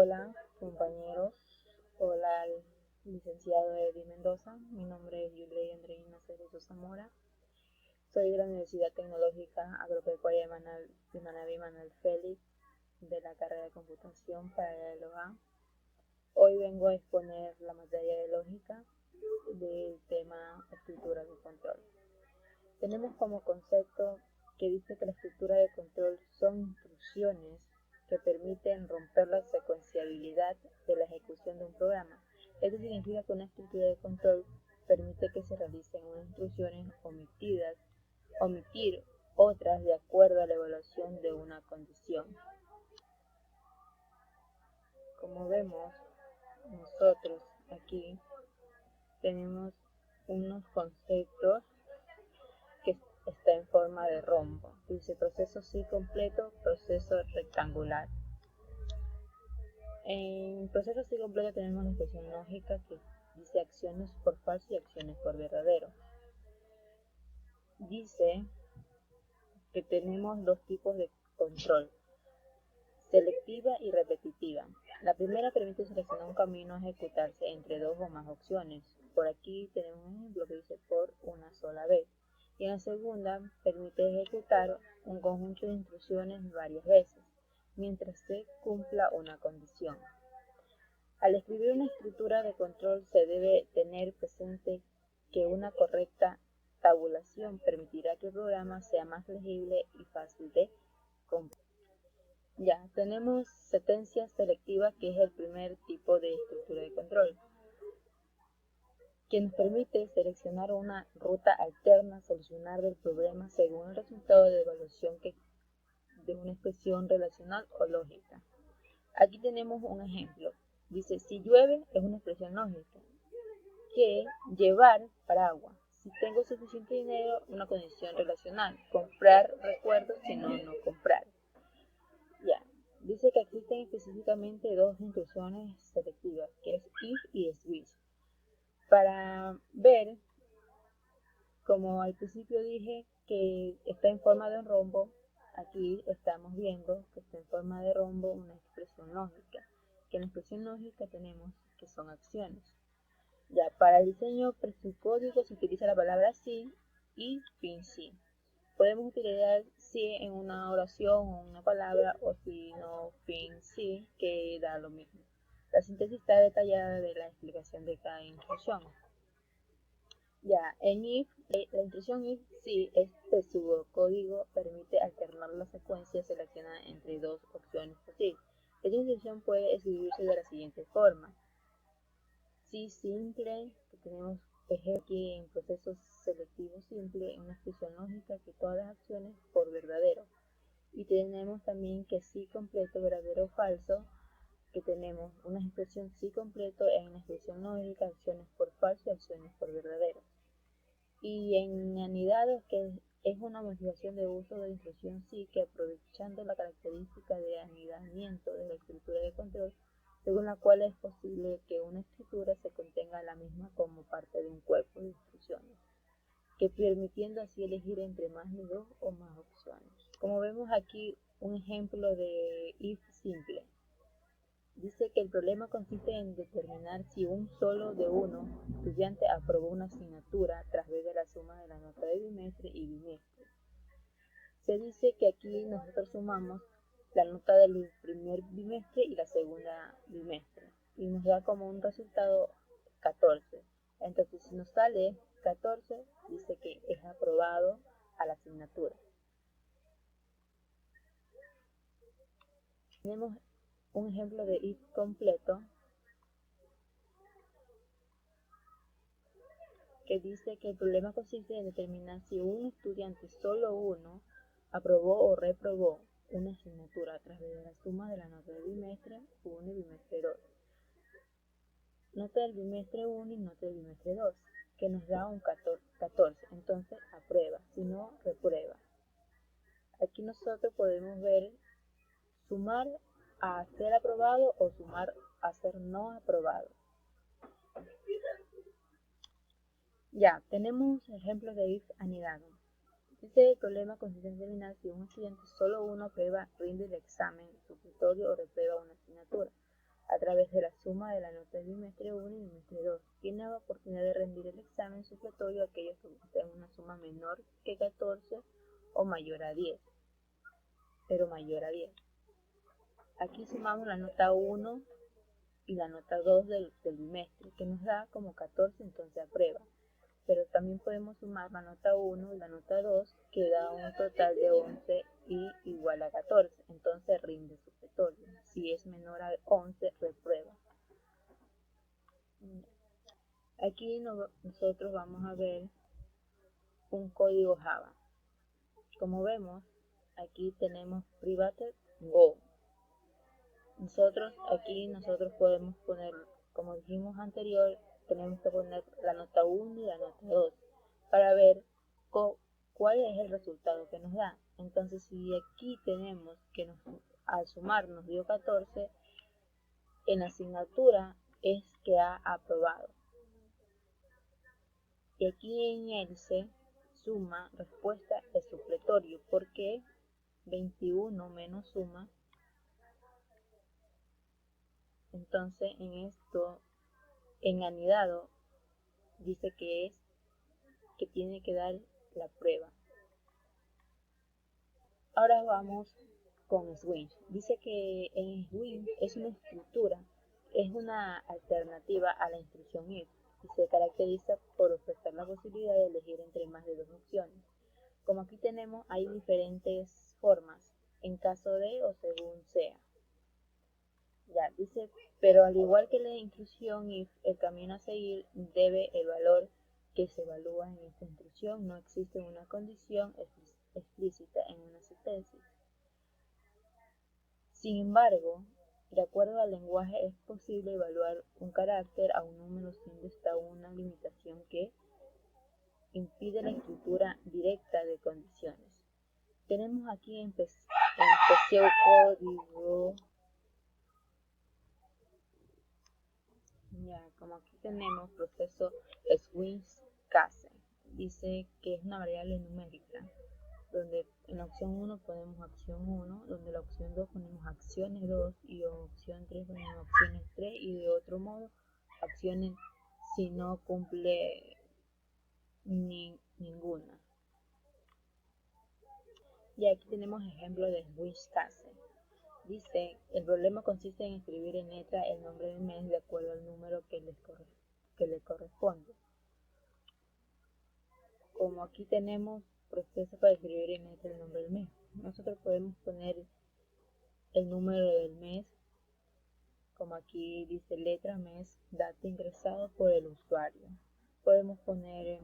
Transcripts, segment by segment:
Hola compañeros, hola al licenciado Eddie Mendoza, mi nombre es Yulei Andreina Cerezo Zamora, soy de la Universidad Tecnológica Agropecuaria de Manabí Manuel Félix de la carrera de computación para la LOA. Hoy vengo a exponer la materia de lógica del tema estructura de control. Tenemos como concepto que dice que la estructura de control son instrucciones que permiten romper la secuencialidad de la ejecución de un programa. Esto significa que una estructura de control permite que se realicen unas instrucciones omitir otras de acuerdo a la evaluación de una condición. Como vemos, nosotros aquí tenemos unos conceptos que está en forma de rombo. Dice proceso sí completo, proceso rectangular. En proceso sí completo tenemos la expresión lógica que dice acciones por falso y acciones por verdadero. Dice que tenemos dos tipos de control, selectiva y repetitiva. La primera permite seleccionar un camino a ejecutarse entre dos o más opciones. Por aquí tenemos un ejemplo que dice por una sola vez. Y en la segunda permite ejecutar un conjunto de instrucciones varias veces, mientras se cumpla una condición. Al escribir una estructura de control se debe tener presente que una correcta tabulación permitirá que el programa sea más legible y fácil de comprender. Ya, tenemos sentencia selectiva, que es el primer tipo de estructura de control, que nos permite seleccionar una ruta alterna, solucionar el problema según el resultado de evaluación de una expresión relacional o lógica. Aquí tenemos un ejemplo. Dice, si llueve es una expresión lógica. Que llevar paraguas. Si tengo suficiente dinero, una condición relacional. Comprar recuerdos, si no, no comprar. Ya. Dice que existen específicamente dos instrucciones selectivas, que es if y switch. Para ver, como al principio dije que está en forma de un rombo, aquí estamos viendo que está en forma de rombo una expresión lógica. Que en la expresión lógica tenemos que son acciones. Ya, para el diseño presocódico se utiliza la palabra sí y fin sí. Podemos utilizar sí en una oración o una palabra, o si no, fin sí, que da lo mismo. La síntesis está detallada de la explicación de cada instrucción. Ya, en if, la instrucción if sí es pseudocódigo, permite alternar la secuencia seleccionada entre dos opciones posibles. Esta instrucción puede escribirse de la siguiente forma. Sí simple, que tenemos ejemplo aquí en proceso selectivo simple, una expresión lógica que todas las acciones por verdadero. Y tenemos también que sí completo, verdadero o falso, que tenemos una expresión sí completo en una expresión lógica, acciones por falso y acciones por verdadero. Y en anidados, que es una modificación de uso de la instrucción sí, que aprovechando la característica de anidamiento de la estructura de control, según la cual es posible que una estructura se contenga a la misma como parte de un cuerpo de instrucciones, que permitiendo así elegir entre más de dos o más opciones. Como vemos aquí un ejemplo de if simple. Dice que el problema consiste en determinar si un solo de uno estudiante aprobó una asignatura a través de la suma de la nota de bimestre y bimestre. Se dice que aquí nosotros sumamos la nota del primer bimestre y la segunda bimestre y nos da como un resultado 14. Entonces, si nos sale 14, dice que es aprobado a la asignatura. Tenemos un ejemplo de if completo que dice que el problema consiste en determinar si un estudiante, solo uno, aprobó o reprobó una asignatura a través de la suma de la nota del bimestre 1 y bimestre 2. Nota del bimestre 1 y nota del bimestre 2, que nos da un 14, entonces aprueba, si no, reprueba. Aquí nosotros podemos ver sumar a ser aprobado o sumar a ser no aprobado. Ya, tenemos ejemplos de if anidado. Este problema consiste en determinar si un estudiante, solo uno, rinde el examen supletorio o reprueba una asignatura. través de la suma de la nota de bimestre 1 y bimestre 2. Tiene la oportunidad de rendir el examen supletorio aquellos que tengan una suma menor que 14 o mayor a 10, pero mayor a 10. Aquí sumamos la nota 1 y la nota 2 del bimestre, que nos da como 14, entonces aprueba. Pero también podemos sumar la nota 1 y la nota 2, que da un total de 11 y igual a 14, entonces rinde supletorio. Si es menor a 11, reprueba. Aquí nosotros vamos a ver un código Java. Como vemos, aquí tenemos private go. Nosotros podemos poner, como dijimos anterior, tenemos que poner la nota 1 y la nota 2 para ver cuál es el resultado que nos da. Entonces, si aquí tenemos que al sumar nos dio 14, en la asignatura es que ha aprobado. Y aquí en else suma respuesta es supletorio, porque 21 menos suma. Entonces en anidado dice que tiene que dar la prueba. Ahora vamos con swing. Dice que en swing es una estructura, es una alternativa a la instrucción if y se caracteriza por ofrecer la posibilidad de elegir entre más de dos opciones. Como aquí tenemos, hay diferentes formas, en caso de o según sea. Ya, dice, pero al igual que la instrucción if, el camino a seguir debe el valor que se evalúa en esta instrucción. No existe una condición explícita en una sentencia. Sin embargo, de acuerdo al lenguaje es posible evaluar un carácter a un número siendo esta una limitación que impide la escritura directa de condiciones. Tenemos aquí en código. Ya, como aquí tenemos proceso swing case, dice que es una variable numérica, donde en la opción 1 ponemos acción 1, donde en la opción 2 ponemos acciones 2 y en opción 3 ponemos acciones 3 y de otro modo acciones si no cumple ninguna. Y aquí tenemos ejemplos de swing case. Dice, el problema consiste en escribir en letra el nombre del mes de acuerdo al número que le corresponde. Como aquí tenemos proceso para escribir en letra el nombre del mes, nosotros podemos poner el número del mes, como aquí dice letra, mes, data ingresado por el usuario. Podemos poner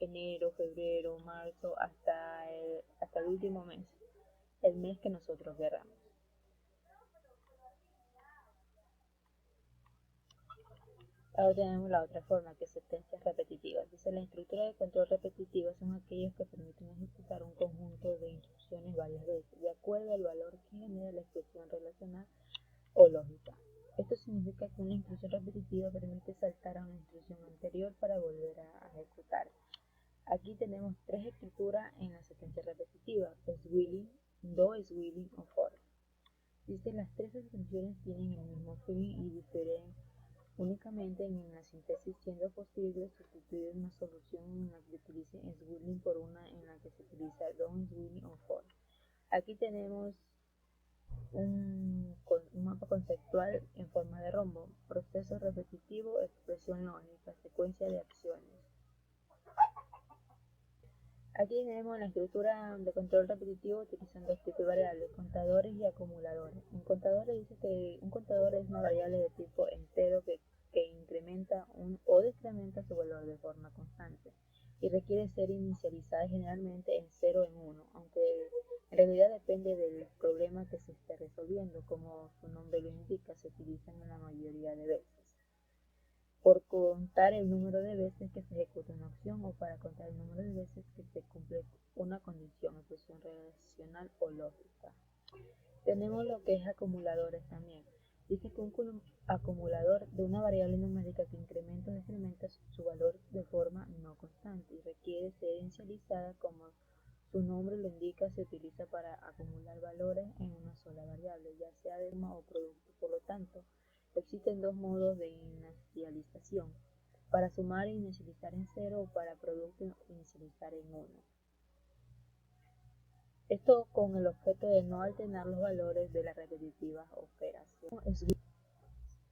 enero, febrero, marzo, hasta el último mes, el mes que nosotros queramos. Ahora tenemos la otra forma, que es sentencias repetitivas. Dice, la estructura de control repetitiva son aquellos que permiten ejecutar un conjunto de instrucciones varias veces, de acuerdo al valor que genera la expresión relacional o lógica. Esto significa que una instrucción repetitiva permite saltar a una instrucción anterior para volver a ejecutar. Aquí tenemos tres estructuras en la sentencia repetitiva, swilling, do, swilling o for. Dice, las tres extensiones tienen el mismo fin y difieren únicamente en la síntesis, siendo posible sustituir una solución en la que utilice swilling por una en la que se utiliza don't, swilling o for. Aquí tenemos un mapa conceptual en forma de rombo, proceso repetitivo, expresión lógica, secuencia de acciones. Aquí tenemos la estructura de control repetitivo utilizando dos tipos de variables, contadores y acumuladores. En contadores dice que un contador es una variable de tipo entero que incrementa o decrementa su valor de forma constante y requiere ser inicializada generalmente en 0 en 1, aunque en realidad depende del problema que se esté resolviendo, como su nombre lo indica, se utilizan en la mayoría de veces por contar el número de veces que se ejecuta una acción o para contar el número de veces que se cumple una condición, expresión relacional o lógica. Tenemos lo que es acumuladores también. Dice que un acumulador de una variable numérica que incrementa o decrementa su valor de forma no constante y requiere ser inicializada como su nombre lo indica, se utiliza para acumular valores en una sola variable, ya sea de suma o producto. Por lo tanto, Existen dos modos de inicialización: para sumar e inicializar en 0 o para producto inicializar en 1. Esto con el objeto de no alternar los valores de las repetitivas operaciones.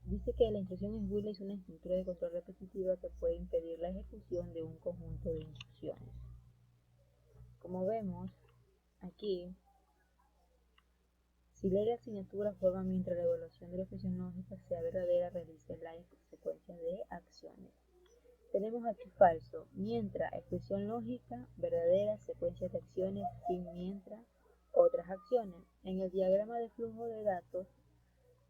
Dice que la instrucción SWIL es una estructura de control repetitiva que puede impedir la ejecución de un conjunto de instrucciones. Como vemos aquí, si la asignatura forma mientras la evaluación de la expresión lógica sea verdadera, realice la secuencia de acciones. Tenemos aquí falso, mientras expresión lógica, verdadera, secuencia de acciones, sin mientras, otras acciones. En el diagrama de flujo de datos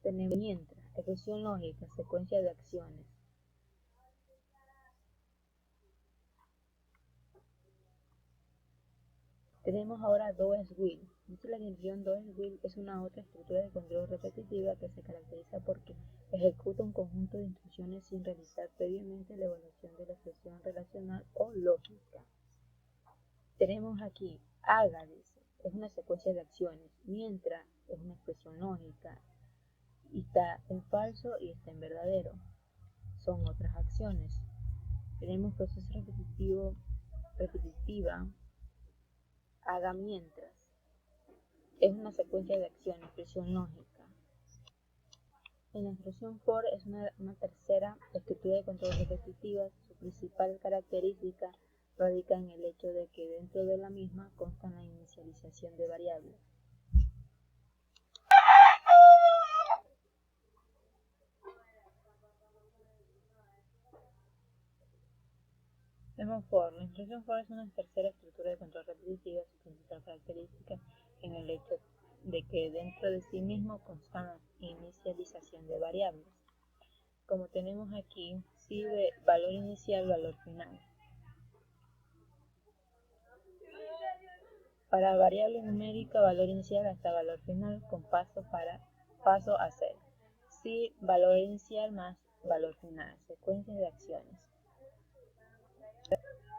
tenemos mientras, expresión lógica, secuencia de acciones. Tenemos ahora do-as-will. Dice la definición do-as-will es una otra estructura de control repetitiva que se caracteriza porque ejecuta un conjunto de instrucciones sin realizar previamente la evaluación de la expresión relacional o lógica. Tenemos aquí haga, dice, es una secuencia de acciones, mientras es una expresión lógica, y está en falso y está en verdadero, son otras acciones. Tenemos proceso repetitiva, haga mientras, es una secuencia de acciones, expresión lógica. En la instrucción for es una tercera estructura de control repetitiva. Su principal característica radica en el hecho de que dentro de la misma consta la inicialización de variables. Vemos for. La instrucción for es una tercera estructura de control repetitiva. Su principal característica en el hecho de que dentro de sí mismo consta la inicialización de variables. Como tenemos aquí, sirve valor inicial, valor final. Para variable numérica, valor inicial hasta valor final con paso a 0. Sí, valor inicial más valor final, secuencia de acciones.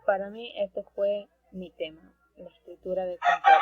Para mí este fue mi tema, la estructura de control.